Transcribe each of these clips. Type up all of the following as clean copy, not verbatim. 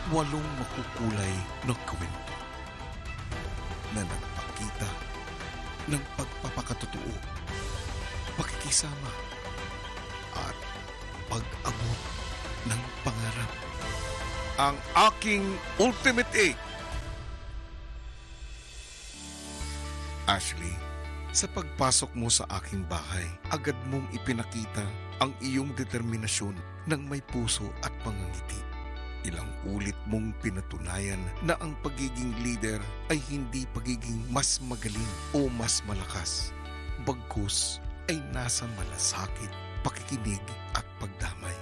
8 makukulay na kwento na nagpakita ng pagpapakatotoo, pakikisama, at pag-abot ng pangarap. Ang aking Ultimate 8. Ashley, sa pagpasok mo sa aking bahay, agad mong ipinakita ang iyong determinasyon ng may puso at pangangiti. Ilang ulit mong pinatunayan na ang pagiging leader ay hindi pagiging mas magaling o mas malakas. Bagkus ay nasa malasakit, pakikinig at pagdamay.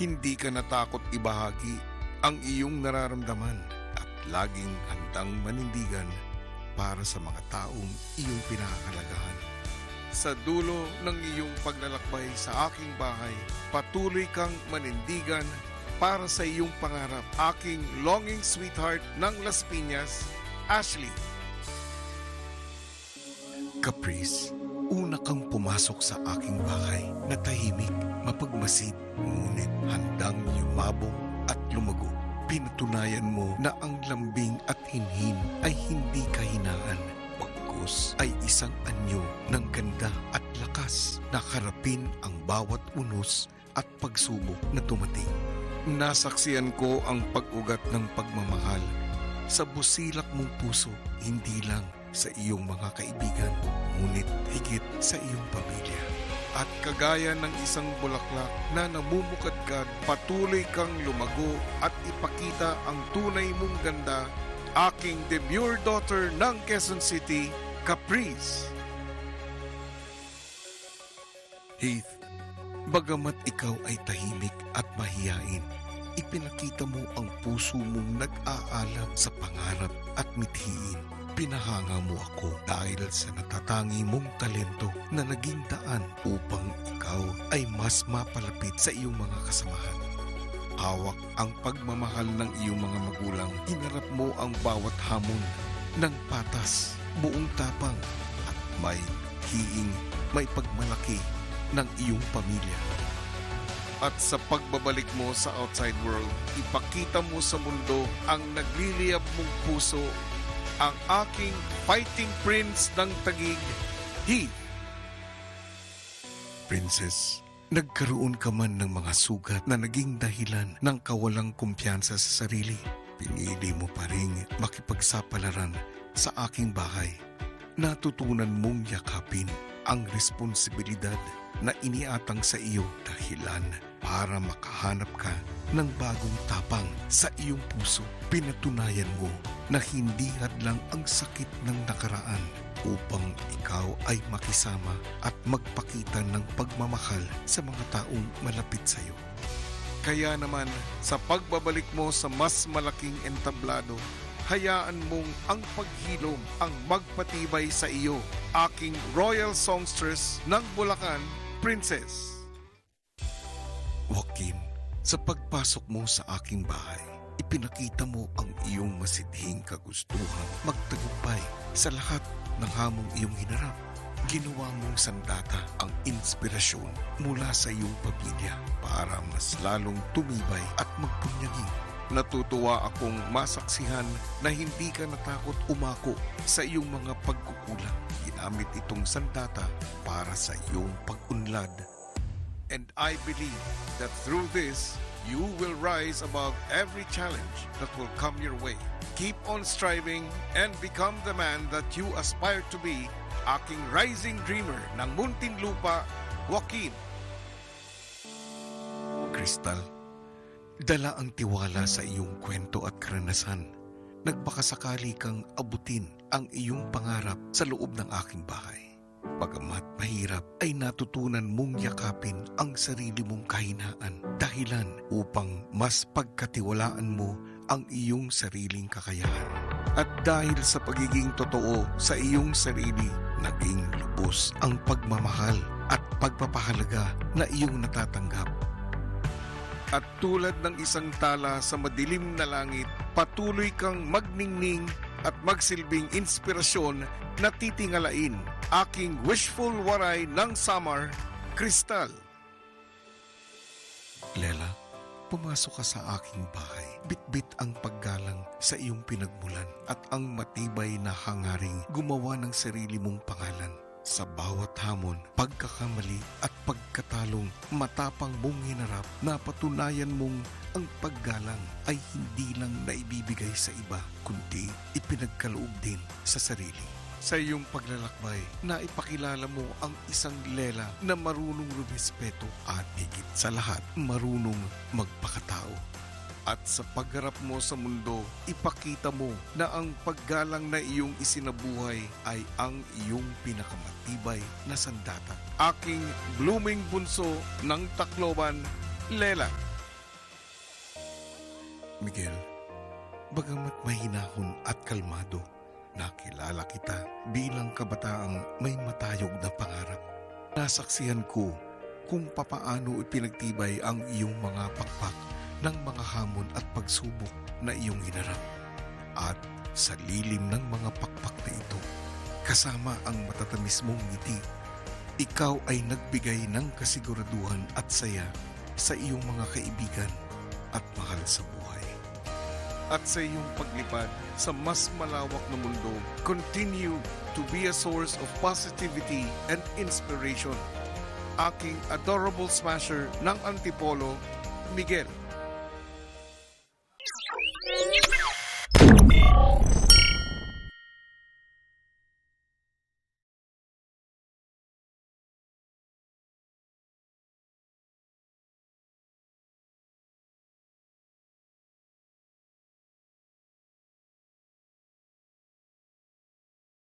Hindi ka natakot ibahagi ang iyong nararamdaman at laging handang manindigan para sa mga taong iyong pinahahalagahan. Sa dulo ng iyong paglalakbay sa aking bahay, patuloy kang manindigan para sa iyong pangarap. Aking longing sweetheart ng Las Piñas, Ashley. Caprice, una kang pumasok sa aking bahay na tahimik, mapagmasid, ngunit handang yumabong at lumago. Pinatunayan mo na ang lambing at hinhin ay hindi kahinaan. Bagkus ay isang anyo ng ganda at lakas na harapin ang bawat unos at pagsubok na dumating. Nasaksiyan ko ang pag-ugat ng pagmamahal sa busilak mong puso, hindi lang sa iyong mga kaibigan, ngunit higit sa iyong pamilya. At kagaya ng isang bulaklak na namumukadkad, patuloy kang lumago at ipakita ang tunay mong ganda. Aking demure daughter ng Quezon City, Caprice. Heath, bagamat ikaw ay tahimik at mahiyain, ipinakita mo ang puso mong nag-aalam sa pangarap at mithiin. Pinahanga mo ako dahil sa natatangi mong talento na naging daan upang ikaw ay mas mapalapit sa iyong mga kasamahan. Hawak ang pagmamahal ng iyong mga magulang. Hinarap mo ang bawat hamon ng patas, buong tapang at may hiing, may pagmalaki ng iyong pamilya. At sa pagbabalik mo sa outside world, ipakita mo sa mundo ang nagliliyab mong puso, ang aking fighting prince ng Taguig, Heath. Princess, nagkaroon ka man ng mga sugat na naging dahilan ng kawalang kumpiyansa sa sarili. Pinili mo pa rin makipagsapalaran sa aking bahay. Natutunan mong yakapin ang responsibilidad na iniatang sa iyo, dahilan para makahanap ka ng bagong tapang sa iyong puso. Pinatunayan mo na hindi hadlang ang sakit ng nakaraan upang ikaw ay makisama at magpakita ng pagmamahal sa mga taong malapit sa iyo. Kaya naman, sa pagbabalik mo sa mas malaking entablado, hayaan mong ang paghilom ang magpatibay sa iyo. Aking royal songstress ng Bulacan, Princess. Joaquin, sa pagpasok mo sa aking bahay, ipinakita mo ang iyong masidhing kagustuhan magtagumpay sa lahat ng hamong iyong hinarap. Ginawa mong sandata ang inspirasyon mula sa iyong pamilya para mas lalong tumibay at magpunyagi. Natutuwa akong masaksihan na hindi ka natakot umako sa iyong mga pagkukulang. Ginamit itong sandata para sa iyong pag-unlad. And I believe that through this, you will rise above every challenge that will come your way. Keep on striving and become the man that you aspire to be. Aking rising dreamer ng Muntinlupa, Joaquin. Crystal, dala ang tiwala sa iyong kwento at karanasan. Nagbakasakali kang abutin ang iyong pangarap sa loob ng aking bahay. Bagamat mahirap, ay natutunan mong yakapin ang sarili mong kahinaan, dahilan upang mas pagkatiwalaan mo ang iyong sariling kakayahan. At dahil sa pagiging totoo sa iyong sarili, naging lubos ang pagmamahal at pagpapahalaga na iyong natatanggap. At tulad ng isang tala sa madilim na langit, patuloy kang magningning at magsilbing inspirasyon na titingalain. Aking wishful waray ng Samar, Crystal. Lela, Pumasok ka sa aking bahay. Bitbit ang paggalang sa iyong pinagmulan at ang matibay na hangaring gumawa ng sarili mong pangalan. Sa bawat hamon, pagkakamali at pagkatalong, matapang mong hinarap na patunayan mong ang paggalang ay hindi lang naibibigay sa iba, kundi ipinagkaloob din sa sarili. Sa iyong paglalakbay, na ipakilala mo ang isang Lela na marunong rumispeto at higit sa lahat, marunong magpakatao. At sa pagharap mo sa mundo, ipakita mo na ang paggalang na iyong isinabuhay ay ang iyong pinakamatibay na sandata. Aking blooming bunso ng Tacloban, Lela. Miguel, bagamat mahinahon at kalmado, nakilala kita bilang kabataang may matayog na pangarap. Nasaksihan ko kung papaano ipinagtibay ang iyong mga pakpak ng mga hamon at pagsubok na iyong hinarap. At sa lilim ng mga pakpak na ito, kasama ang matatamis mong ngiti, ikaw ay nagbigay ng kasiguraduhan at saya sa iyong mga kaibigan at mahal sa buhay. At sa iyong paglipad sa mas malawak na mundo, continue to be a source of positivity and inspiration. Aking adorable smasher ng Antipolo, Miguel.